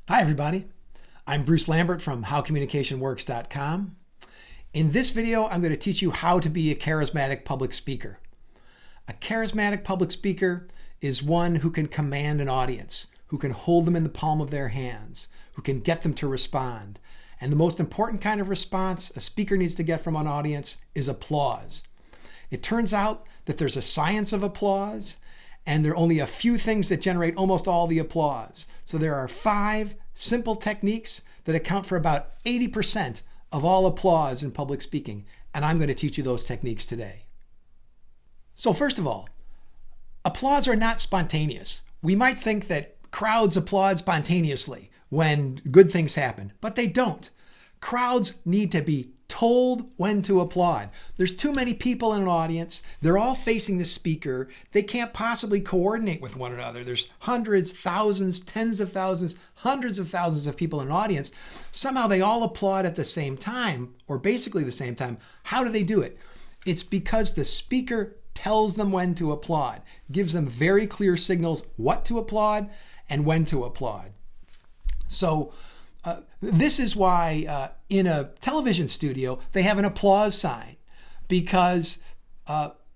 Hi, everybody. I'm Bruce Lambert from HowCommunicationWorks.com. In this video, I'm going to teach you how to be a charismatic public speaker. A charismatic public speaker is one who can command an audience, who can hold them in the palm of their hands, who can get them to respond. And the most important kind of response a speaker needs to get from an audience is applause. It turns out that there's a science of applause, and there are only a few things that generate almost all the applause. So there are 5 simple techniques that account for about 80% of all applause in public speaking, and I'm going to teach you those techniques today. So first of all, applause are not spontaneous. We might think that crowds applaud spontaneously when good things happen, but they don't. Crowds need to be told when to applaud. There's too many people in an audience. They're all facing the speaker. They can't possibly coordinate with one another. There's hundreds, thousands, tens of thousands, hundreds of thousands of people in an audience. Somehow they all applaud at the same time, or basically the same time. How do they do it? It's because the speaker tells them when to applaud, gives them very clear signals what to applaud and when to applaud. So this is why in a television studio, they have an applause sign, because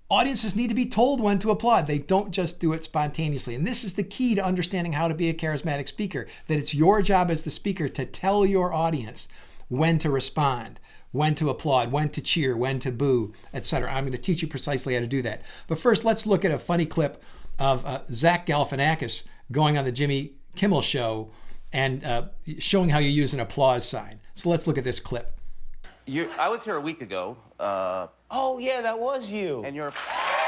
audiences need to be told when to applaud. They don't just do it spontaneously. And this is the key to understanding how to be a charismatic speaker, that it's your job as the speaker to tell your audience when to respond, when to applaud, when to cheer, when to boo, etc. I'm going to teach you precisely how to do that. But first, let's look at a funny clip of Zach Galifianakis going on the Jimmy Kimmel show and showing how you use an applause sign. So let's look at this clip. I was here a week ago. Oh, yeah, that was you. And you're... I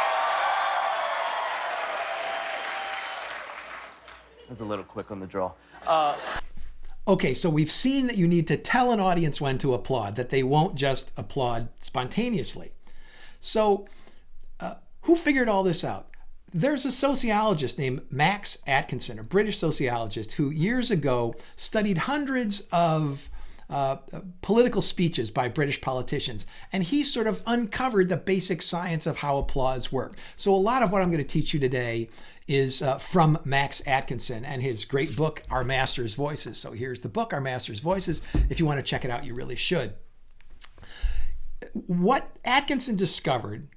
was a little quick on the draw. Okay, so we've seen that you need to tell an audience when to applaud, that they won't just applaud spontaneously. So who figured all this out? There's a sociologist named Max Atkinson, a British sociologist, who years ago studied hundreds of political speeches by British politicians, and he sort of uncovered the basic science of how applause work. So a lot of what I'm going to teach you today is from Max Atkinson and his great book, Our Master's Voices. So here's the book, Our Master's Voices. If you want to check it out, you really should. What Atkinson discovered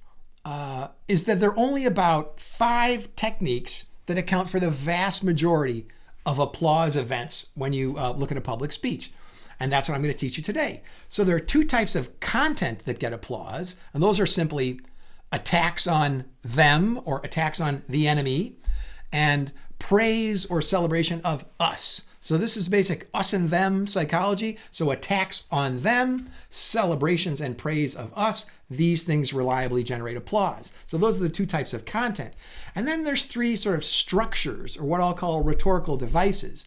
is that there are only about 5 techniques that account for the vast majority of applause events when you look at a public speech. And that's what I'm going to teach you today. So there are 2 types of content that get applause, and those are simply attacks on them or attacks on the enemy, and praise or celebration of us. So this is basic us and them psychology. So attacks on them, celebrations and praise of us, these things reliably generate applause. So those are the 2 types of content. And then there's 3 sort of structures, or what I'll call rhetorical devices.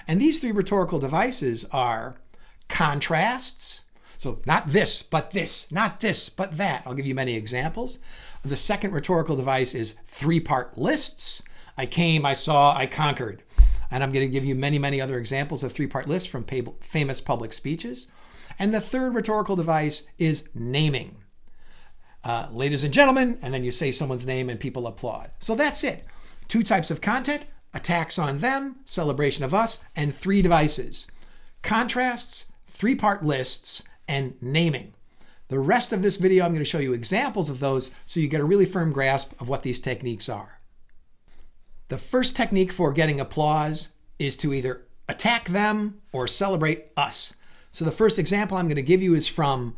And these 3 rhetorical devices are contrasts. So not this, but this, not this, but that. I'll give you many examples. The second rhetorical device is 3-part lists. I came, I saw, I conquered. And I'm going to give you many, many other examples of 3-part lists from famous public speeches. And the third rhetorical device is naming. Ladies and gentlemen, and then you say someone's name and people applaud. So that's it. 2 types of content, attacks on them, celebration of us, and 3 devices. Contrasts, 3-part lists, and naming. The rest of this video, I'm going to show you examples of those so you get a really firm grasp of what these techniques are. The first technique for getting applause is to either attack them or celebrate us. So the first example I'm going to give you is from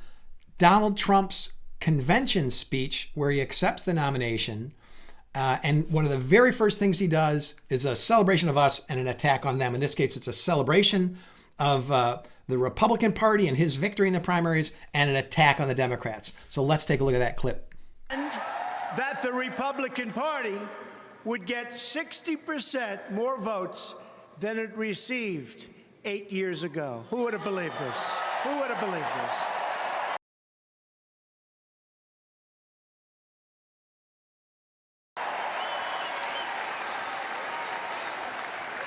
Donald Trump's convention speech, where he accepts the nomination. And one of the very first things he does is a celebration of us and an attack on them. In this case, it's a celebration of the Republican Party and his victory in the primaries, and an attack on the Democrats. So let's take a look at that clip. And that the Republican Party would get 60% more votes than it received 8 years ago. Who would have believed this? Who would have believed this?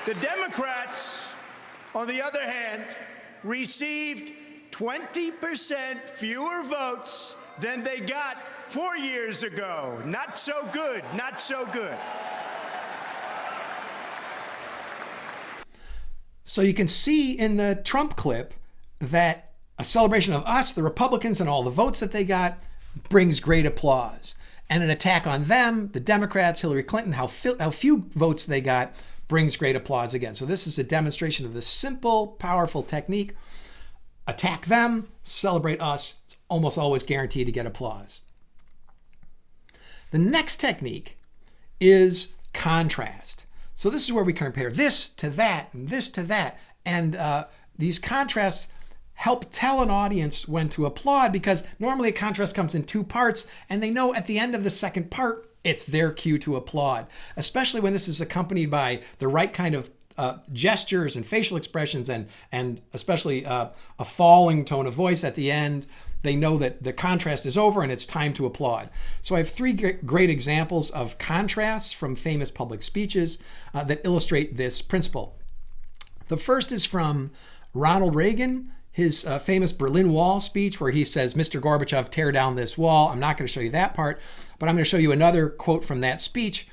The Democrats, on the other hand, received 20% fewer votes than they got 4 years ago. Not so good, not so good. So you can see in the Trump clip that a celebration of us, the Republicans, and all the votes that they got brings great applause. And an attack on them, the Democrats, Hillary Clinton, how few votes they got, brings great applause again. So this is a demonstration of the simple, powerful technique. Attack them, celebrate us. It's almost always guaranteed to get applause. The next technique is contrast. So this is where we compare this to that and this to that. And these contrasts help tell an audience when to applaud, because normally a contrast comes in two parts and they know at the end of the second part, it's their cue to applaud, especially when this is accompanied by the right kind of gestures and facial expressions and especially a falling tone of voice at the end. They know that the contrast is over and it's time to applaud. So I have three great examples of contrasts from famous public speeches that illustrate this principle. The first is from Ronald Reagan, his famous Berlin Wall speech, where he says, "Mr. Gorbachev, tear down this wall." I'm not going to show you that part, but I'm going to show you another quote from that speech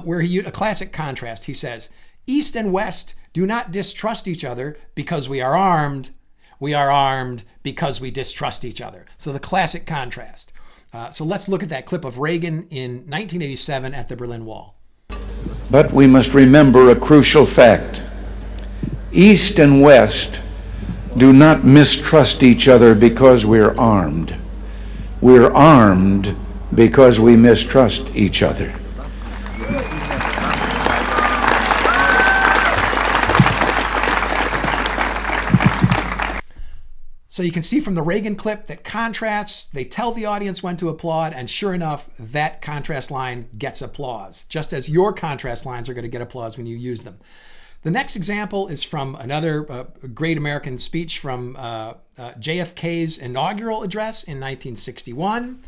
where he used a classic contrast. He says, "East and West do not distrust each other because we are armed. We are armed because we distrust each other." So the classic contrast. So let's look at that clip of Reagan in 1987 at the Berlin Wall. But we must remember a crucial fact. East and West do not mistrust each other because we're armed. We're armed because we mistrust each other. So you can see from the Reagan clip that contrasts, they tell the audience when to applaud, and sure enough, that contrast line gets applause, just as your contrast lines are going to get applause when you use them. The next example is from another great American speech from JFK's inaugural address in 1961.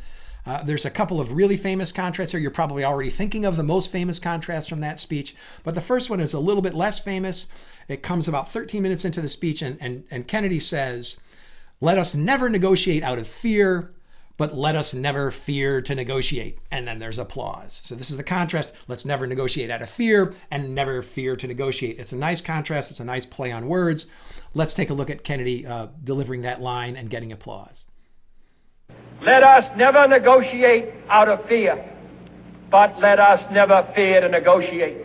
There's a couple of really famous contrasts here. You're probably already thinking of the most famous contrast from that speech, but the first one is a little bit less famous. It comes about 13 minutes into the speech, and Kennedy says, "Let us never negotiate out of fear, but let us never fear to negotiate." And then there's applause. So this is the contrast. Let's never negotiate out of fear and never fear to negotiate. It's a nice contrast. It's a nice play on words. Let's take a look at Kennedy delivering that line and getting applause. "Let us never negotiate out of fear, but let us never fear to negotiate."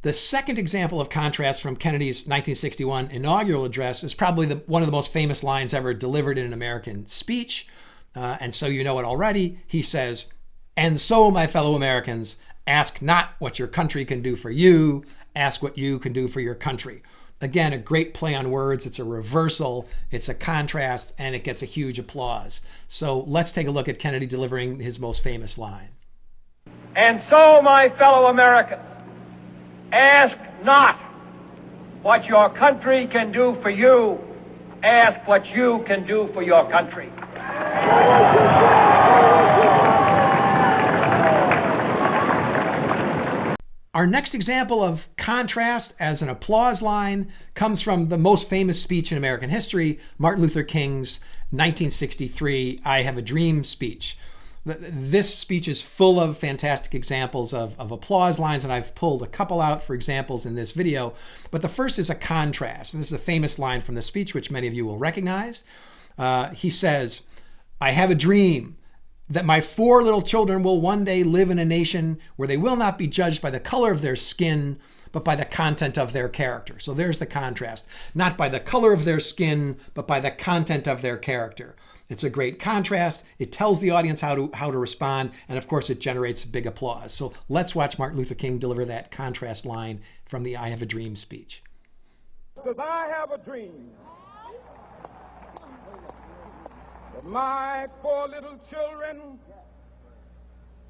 The second example of contrast from Kennedy's 1961 inaugural address is probably one of the most famous lines ever delivered in an American speech. And so you know it already. He says, "And so, my fellow Americans, ask not what your country can do for you, ask what you can do for your country." Again, a great play on words. It's a reversal, it's a contrast, and it gets a huge applause. So let's take a look at Kennedy delivering his most famous line. "And so, my fellow Americans, ask not what your country can do for you, ask what you can do for your country." Our next example of contrast as an applause line comes from the most famous speech in American history, Martin Luther King's 1963 "I Have a Dream" speech. This speech is full of fantastic examples of applause lines, and I've pulled a couple out for examples in this video. But the first is a contrast, and this is a famous line from the speech, which many of you will recognize. He says, "I have a dream that my 4 little children will one day live in a nation where they will not be judged by the color of their skin, but by the content of their character." So there's the contrast. Not by the color of their skin, but by the content of their character. It's a great contrast. It tells the audience how to respond, and of course it generates big applause. So let's watch Martin Luther King deliver that contrast line from the "I Have a Dream" speech. Because I have a dream that my 4 little children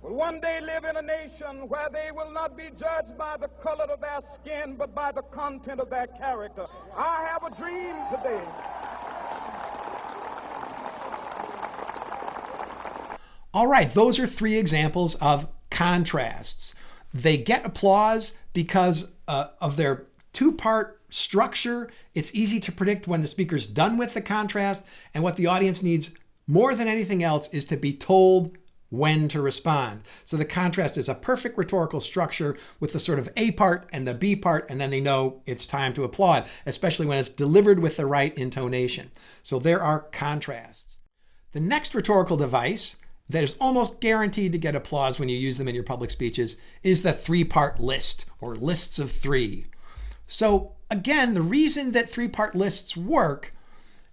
will one day live in a nation where they will not be judged by the color of their skin, but by the content of their character. I have a dream today. All right, those are 3 examples of contrasts. They get applause because of their 2-part structure. It's easy to predict when the speaker's done with the contrast, and what the audience needs more than anything else is to be told when to respond. So the contrast is a perfect rhetorical structure with the sort of A part and the B part, and then they know it's time to applaud, especially when it's delivered with the right intonation. So there are contrasts. The next rhetorical device that is almost guaranteed to get applause when you use them in your public speeches is the three-part list, or lists of three. So again, the reason that three-part lists work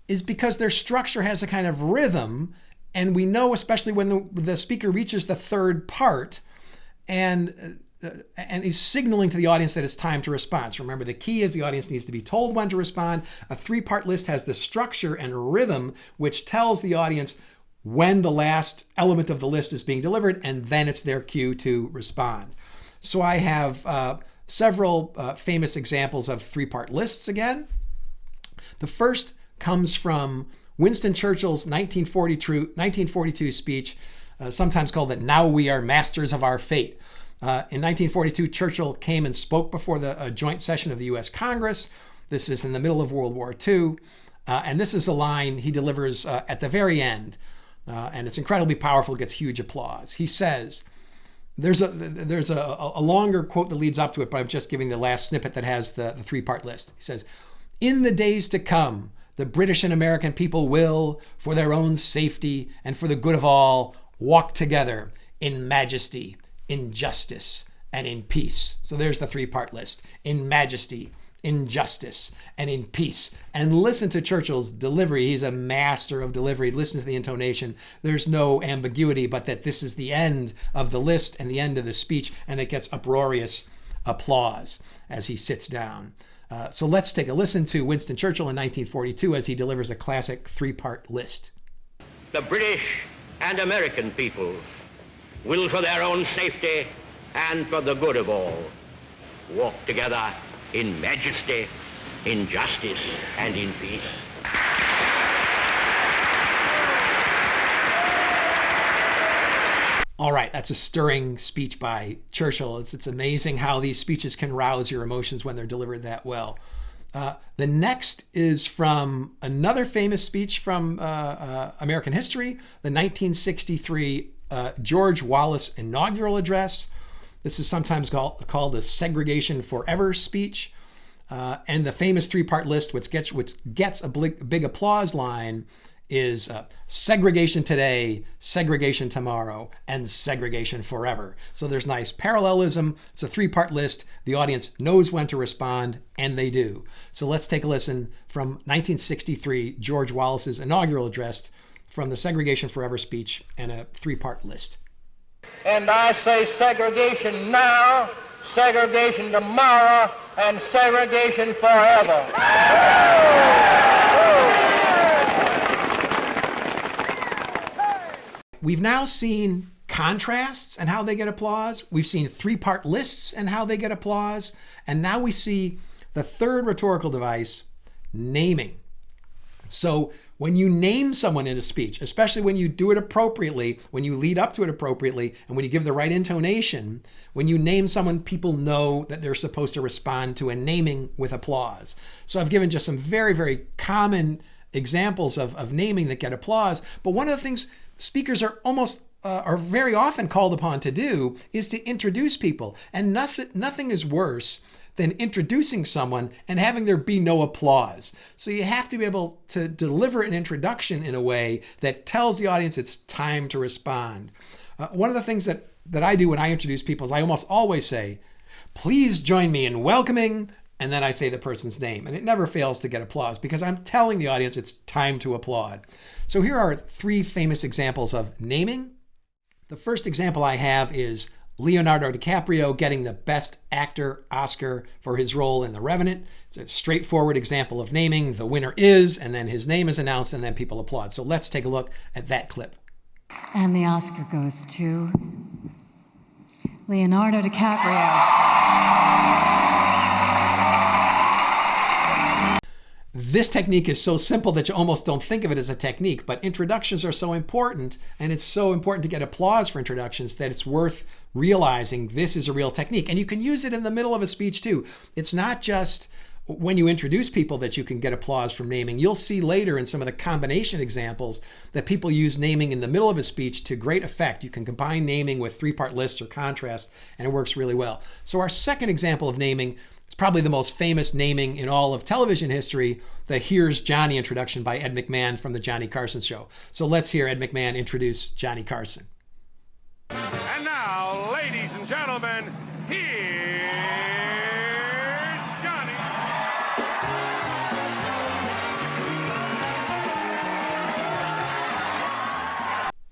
is because their structure has a kind of rhythm, and we know, especially when the speaker reaches the third part and is signaling to the audience that it's time to respond. So remember, the key is the audience needs to be told when to respond. A three-part list has the structure and rhythm which tells the audience when the last element of the list is being delivered, and then it's their cue to respond. So I have several famous examples of three-part lists again. The first comes from Winston Churchill's 1942 speech, sometimes called the "Now We Are Masters of Our Fate." In 1942, Churchill came and spoke before the joint session of the U.S. Congress. This is in the middle of World War II. And this is a line he delivers at the very end. And it's incredibly powerful, gets huge applause. He says, there's a longer quote that leads up to it, but I'm just giving the last snippet that has the three-part list. He says, "In the days to come, the British and American people will, for their own safety and for the good of all, walk together in majesty, in justice, and in peace." So there's the three-part list: in majesty, in justice, and in peace. And listen to Churchill's delivery. He's a master of delivery. Listen to the intonation. There's no ambiguity, but that this is the end of the list and the end of the speech, and it gets uproarious applause as he sits down. So let's take a listen to Winston Churchill in 1942 as he delivers a classic three-part list. The British and American peoples will, for their own safety and for the good of all, walk together in majesty, in justice, and in peace. All right, that's a stirring speech by Churchill. It's amazing how these speeches can rouse your emotions when they're delivered that well. The next is from another famous speech from American history, the 1963 George Wallace inaugural address. This is sometimes called the Segregation Forever speech. And the famous three-part list, which gets a big applause line, is segregation today, segregation tomorrow, and segregation forever. So there's nice parallelism. It's a three-part list. The audience knows when to respond, and they do. So let's take a listen from 1963, George Wallace's inaugural address from the Segregation Forever speech and a three-part list. And I say segregation now, segregation tomorrow, and segregation forever. We've now seen contrasts and how they get applause. We've seen three-part lists and how they get applause. And now we see the third rhetorical device, naming. So when you name someone in a speech, especially when you do it appropriately, when you lead up to it appropriately, and when you give the right intonation, when you name someone, people know that they're supposed to respond to a naming with applause. So I've given just some very, very common examples of naming that get applause. But one of the things speakers are very often called upon to do is to introduce people. And nothing is worse than introducing someone and having there be no applause. So you have to be able to deliver an introduction in a way that tells the audience it's time to respond. One of the things that I do when I introduce people is I almost always say, "Please join me in welcoming," and then I say the person's name. And it never fails to get applause because I'm telling the audience it's time to applaud. So here are three famous examples of naming. The first example I have is Leonardo DiCaprio getting the Best Actor Oscar for his role in The Revenant. It's a straightforward example of naming. The winner is, and then his name is announced, and then people applaud. So let's take a look at that clip. And the Oscar goes to Leonardo DiCaprio. This technique is so simple that you almost don't think of it as a technique, but introductions are so important, and it's so important to get applause for introductions that it's worth realizing this is a real technique. And you can use it in the middle of a speech too. It's not just when you introduce people that you can get applause from naming. You'll see later in some of the combination examples that people use naming in the middle of a speech to great effect. You can combine naming with three-part lists or contrasts, and it works really well. So our second example of naming is probably the most famous naming in all of television history, the Here's Johnny introduction by Ed McMahon from the Johnny Carson Show. So let's hear Ed McMahon introduce Johnny Carson. And now, ladies and gentlemen, here's Johnny.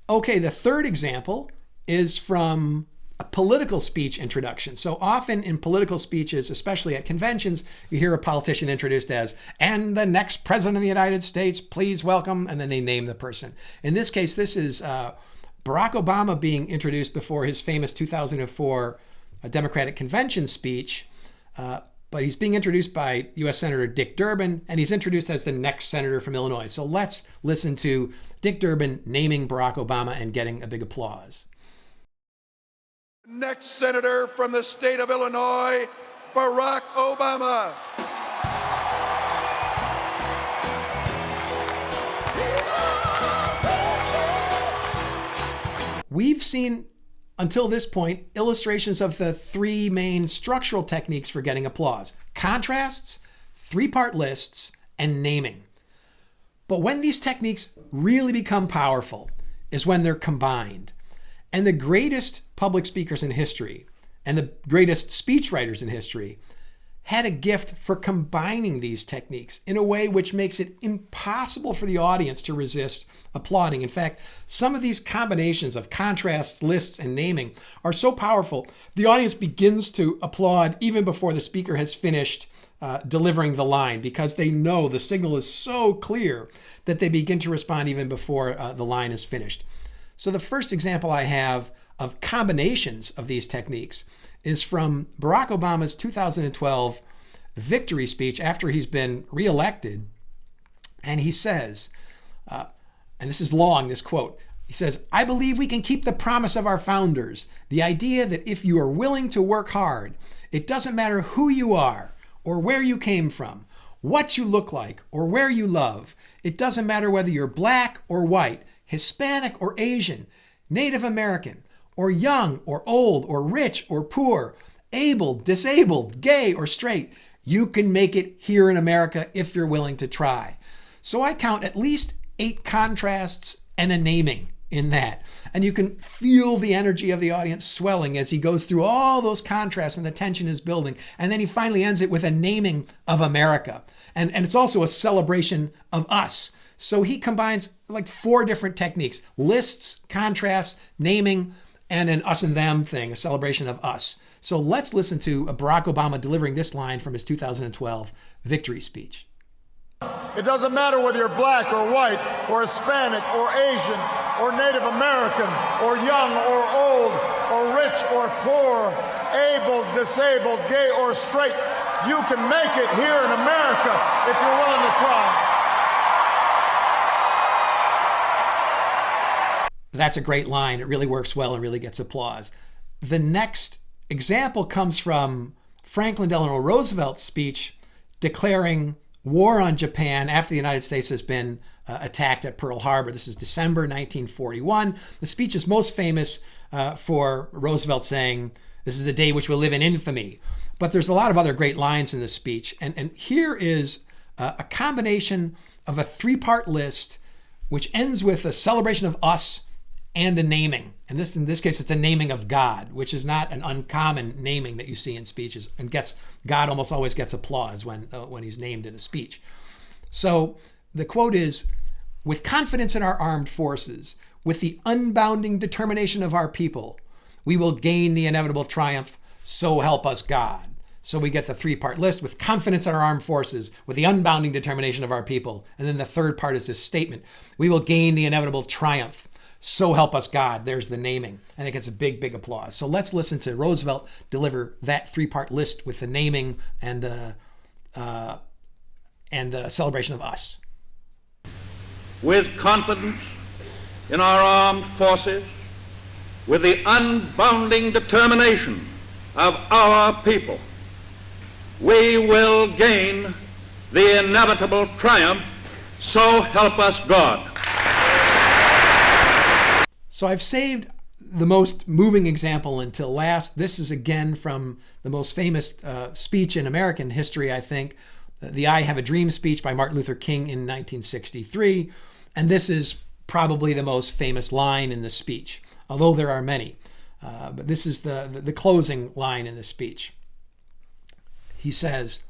Okay, the third example is from a political speech introduction. So often in political speeches, especially at conventions, you hear a politician introduced as, "And the next president of the United States, please welcome," and then they name the person. In this case, this is Barack Obama being introduced before his famous 2004 Democratic convention speech. But he's being introduced by U.S. Senator Dick Durbin, and he's introduced as the next senator from Illinois. So let's listen to Dick Durbin naming Barack Obama and getting a big applause. Next senator from the state of Illinois, Barack Obama. We've seen, until this point, illustrations of the three main structural techniques for getting applause: contrasts, three-part lists, and naming. But when these techniques really become powerful is when they're combined. And the greatest public speakers in history and the greatest speechwriters in history had a gift for combining these techniques in a way which makes it impossible for the audience to resist applauding. In fact, some of these combinations of contrasts, lists, and naming are so powerful, the audience begins to applaud even before the speaker has finished delivering the line, because they know the signal is so clear that they begin to respond even before the line is finished. So the first example I have of combinations of these techniques is from Barack Obama's 2012 victory speech after he's been reelected. And he says, and this is long, this quote, he says, "I believe we can keep the promise of our founders, the idea that if you are willing to work hard, it doesn't matter who you are or where you came from, what you look like or where you love. It doesn't matter whether you're black or white, Hispanic or Asian, Native American, or young or old or rich or poor, able, disabled, gay or straight. You can make it here in America if you're willing to try." So I count at least 8 contrasts and a naming in that. And you can feel the energy of the audience swelling as he goes through all those contrasts and the tension is building. And then he finally ends it with a naming of America. And it's also a celebration of us. So he combines like 4 different techniques: lists, contrasts, naming, and an us and them thing, a celebration of us. So let's listen to Barack Obama delivering this line from his 2012 victory speech. It doesn't matter whether you're black or white or Hispanic or Asian or Native American or young or old or rich or poor, able, disabled, gay or straight. You can make it here in America if you're willing to try. That's a great line. It really works well and really gets applause. The next example comes from Franklin Delano Roosevelt's speech declaring war on Japan after the United States has been attacked at Pearl Harbor. This is December 1941. The speech is most famous for Roosevelt saying, "This is a day which will live in infamy." But there's a lot of other great lines in this speech. And here is a combination of a 3-part list which ends with a celebration of us and a naming. And in this case, it's a naming of God, which is not an uncommon naming that you see in speeches, and God almost always gets applause when he's named in a speech. So the quote is, "With confidence in our armed forces, with the unbounding determination of our people, we will gain the inevitable triumph, so help us God." So we get the 3-part list: with confidence in our armed forces, with the unbounding determination of our people. And then the third part is this statement: we will gain the inevitable triumph, so help us God. There's the naming. And it gets a big, big applause. So let's listen to Roosevelt deliver that 3-part list with the naming and the celebration of us. With confidence in our armed forces, with the unbounding determination of our people, we will gain the inevitable triumph. So help us God. So I've saved the most moving example until last. This is again from the most famous speech in American history, I think, the I Have a Dream speech by Martin Luther King in 1963. And this is probably the most famous line in the speech, although there are many. But this is the closing line in the speech. He says,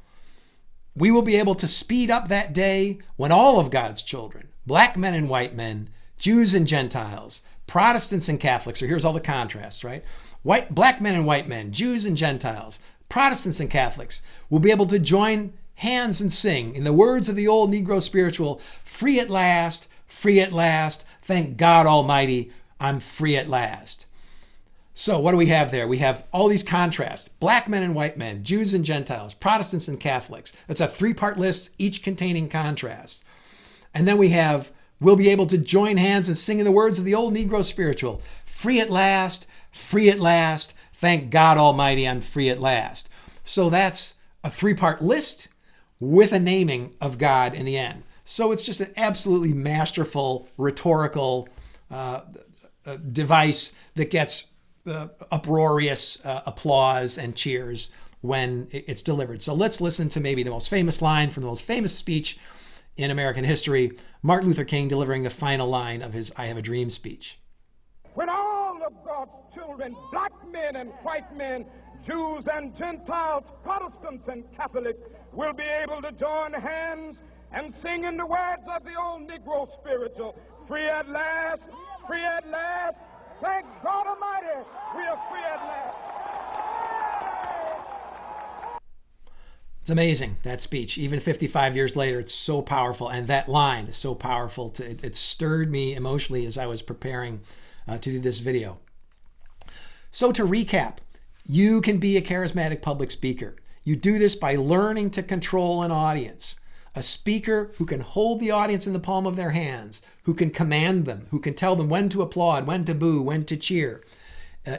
"We will be able to speed up that day when all of God's children, black men and white men, Jews and Gentiles, Protestants and Catholics," so here's all the contrasts, right? Black men and white men, Jews and Gentiles, Protestants and Catholics will be able to join hands and sing, in the words of the old Negro spiritual, free at last, thank God Almighty, I'm free at last. So what do we have there? We have all these contrasts: black men and white men, Jews and Gentiles, Protestants and Catholics. That's a three-part list, each containing contrasts. And then we have, we'll be able to join hands and sing in the words of the old Negro spiritual, free at last, thank God Almighty, I'm free at last. So that's a three-part list with a naming of God in the end. So it's just an absolutely masterful rhetorical device that gets uproarious applause and cheers when it's delivered. So let's listen to maybe the most famous line from the most famous speech in American history, Martin Luther King delivering the final line of his I Have a Dream speech. When all of God's children, black men and white men, Jews and Gentiles, Protestants and Catholics, will be able to join hands and sing in the words of the old Negro spiritual, free at last, thank God Almighty, we are free at last. It's amazing, that speech. Even 55 years later, it's so powerful. And that line is so powerful. It stirred me emotionally as I was preparing to do this video. So to recap, you can be a charismatic public speaker. You do this by learning to control an audience. A speaker who can hold the audience in the palm of their hands, who can command them, who can tell them when to applaud, when to boo, when to cheer,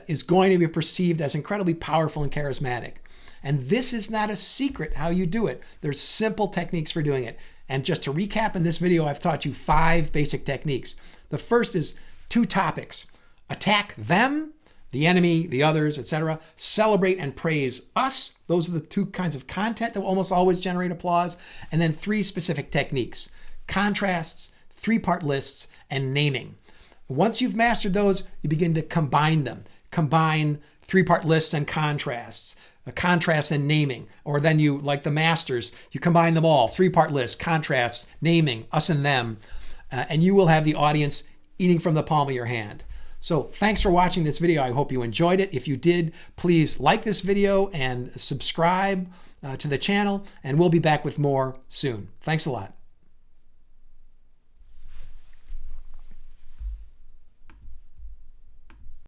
is going to be perceived as incredibly powerful and charismatic. And this is not a secret how you do it. There's simple techniques for doing it. And just to recap, in this video, I've taught you 5 basic techniques. The first is 2 topics: attack them, the enemy, the others, etc. Celebrate and praise us. Those are the 2 kinds of content that will almost always generate applause. And then 3 specific techniques: contrasts, 3-part lists, and naming. Once you've mastered those, you begin to combine them. Combine 3-part lists and contrasts, contrasts and naming. Or then you, like the masters, you combine them all: 3-part lists, contrasts, naming, us and them. And you will have the audience eating from the palm of your hand. So thanks for watching this video. I hope you enjoyed it. If you did, please like this video and subscribe to the channel, and we'll be back with more soon. Thanks a lot.